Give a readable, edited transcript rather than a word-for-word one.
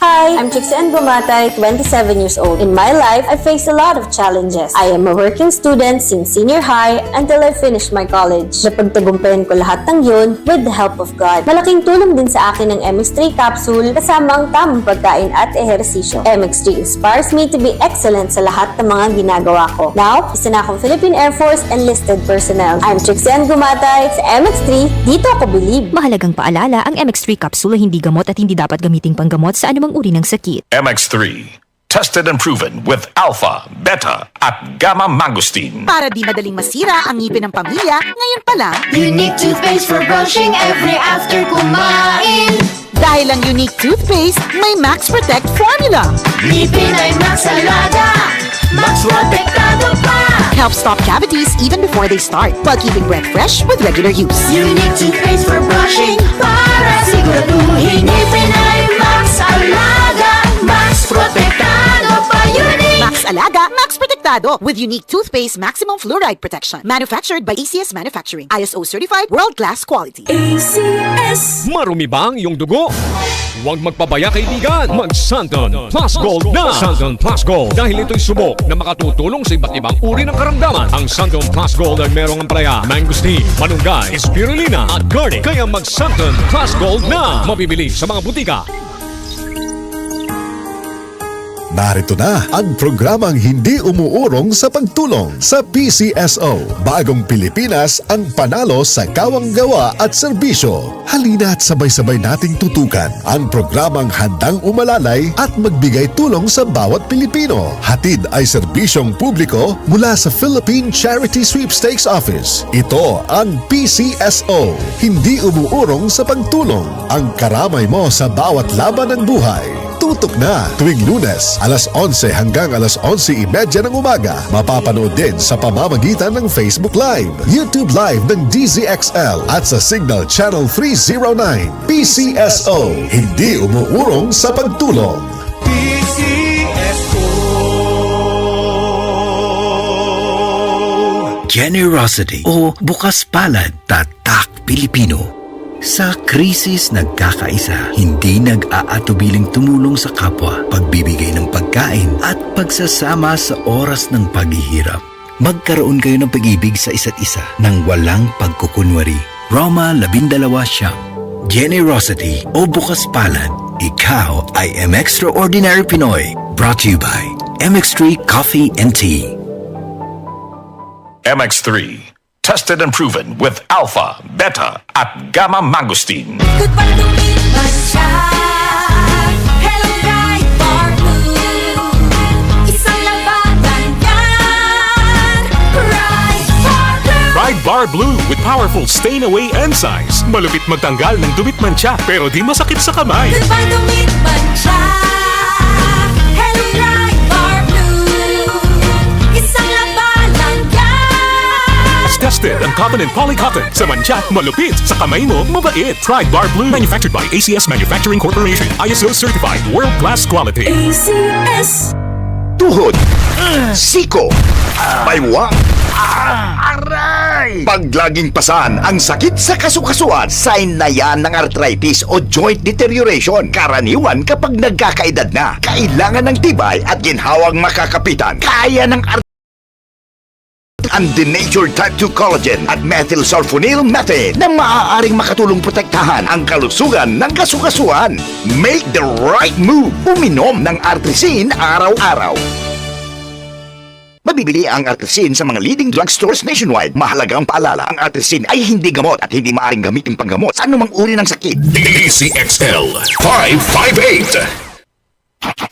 Hi, I'm Trixie Gumatay, 27 years old. In my life, I faced a lot of challenges. I am a working student since senior high until I finished my college. Napagtagumpayan ko lahat ng yun with the help of God. Malaking tulong din sa akin ng MX3 capsule kasama ang tamang pagkain at ehersisyo. MX3 inspires me to be excellent sa lahat ng mga ginagawa ko. Now, isa na akong Philippine Air Force enlisted personnel. I'm Trixie Gumatay sa MX3, dito ako believe. Mahalagang paalala, ang MX3 capsule ay hindi gamot at hindi dapat gamiting panggamot sa anumang uri ng sakit. MX3, tested and proven with alpha, beta, at gamma mangosteen. Para di madaling masira ang ngipin ng pamilya, ngayon pa lang, Unique toothpaste for brushing every after kumain. dahil ang unique toothpaste, may Max Protect formula. Ngipin ay Max Alaga, Max Protektado pa. Helps stop cavities even before they start, while keeping breath fresh with regular use. Unique toothpaste for brushing para siguraduhin ngipin ay Max Alaga, Max Protektado pa. Unique. Max Alaga, Max Protectado with unique toothpaste maximum fluoride protection. Manufactured by ACS Manufacturing. ISO certified world-class quality. Marumi ba ang iyong dugo? Huwag magpabaya kaibigan. Mag-Santon Plus Gold na! Santon Plus Gold dahil ito'y subok na makatutulong sa iba't ibang uri ng karamdaman. Ang Santon Plus Gold ay merong ampalaya, mangosteen, malunggay, spirulina at garlic. Kaya mag-Santon Plus Gold na! Mabibili sa mga butika. Narito na ang programang hindi umuurong sa pagtulong sa PCSO. Bagong Pilipinas ang panalo sa kawang-gawa at serbisyo. Halina at sabay-sabay nating tutukan ang programang handang umalalay at magbigay tulong sa bawat Pilipino. Hatid ay serbisyong publiko mula sa Philippine Charity Sweepstakes Office. Ito ang PCSO. Hindi umuurong sa pagtulong. Ang karamay mo sa bawat laban ng buhay. Tutok na tuwing Lunes, alas 11 hanggang alas 11:30 ng umaga. Mapapanood din sa pamamagitan ng Facebook Live, YouTube Live ng DZXL at sa Signal Channel 309. PCSO, hindi umuurong sa pagtulong. Generosity o bukas palad, tatak Pilipino. Sa krisis nagkakaisa, hindi nag-aatubiling tumulong sa kapwa, pagbibigay ng pagkain at pagsasama sa oras ng paghihirap. Magkaroon kayo ng pag-ibig sa isa't isa nang walang pagkukunwari. Roma 12:9. Generosity o bukas palad, ikaw ay Extraordinary Pinoy. Brought to you by MX3 Coffee and Tea. MX3, tested and proven with alpha, beta, at gamma mangosteen. Good pa lumipas siya. Hello, Bright Bar Blue. Isang labanan yan. Bright Bar Blue. Pride Bar Blue with powerful stain-away enzymes. Malupit magtanggal ng dumit mancha pero di masakit sa kamay. Good pa lumipas siya. Hello, Bright Bar Blue. Isang labanan yan. As tested ang cotton and polycotton. Sa mancha, malupit. Sa kamay mo, mabait. Pride Bar Blue. Manufactured by ACS Manufacturing Corporation. ISO certified world-class quality. ACS. Tuhod, siko, baywang, aray! Pag laging pasan ang sakit sa kasukasuan, sign na yan ng arthritis o joint deterioration. Karaniwan kapag nagkakaedad na, kailangan ng tibay at ginhawang makakapitan. Kaya ng ang denatured type 2 collagen at methylsulfonyl methane na maaaring makatulong protektahan ang kalusugan ng kasukasuan. Make the right move. Uminom ng Artrisin araw-araw. Mabibili ang Artrisin sa mga leading drugstores nationwide. Mahalagang paalala, ang Artrisin ay hindi gamot at hindi maaaring gamitin panggamot sa anumang uri ng sakit. DCXL 558.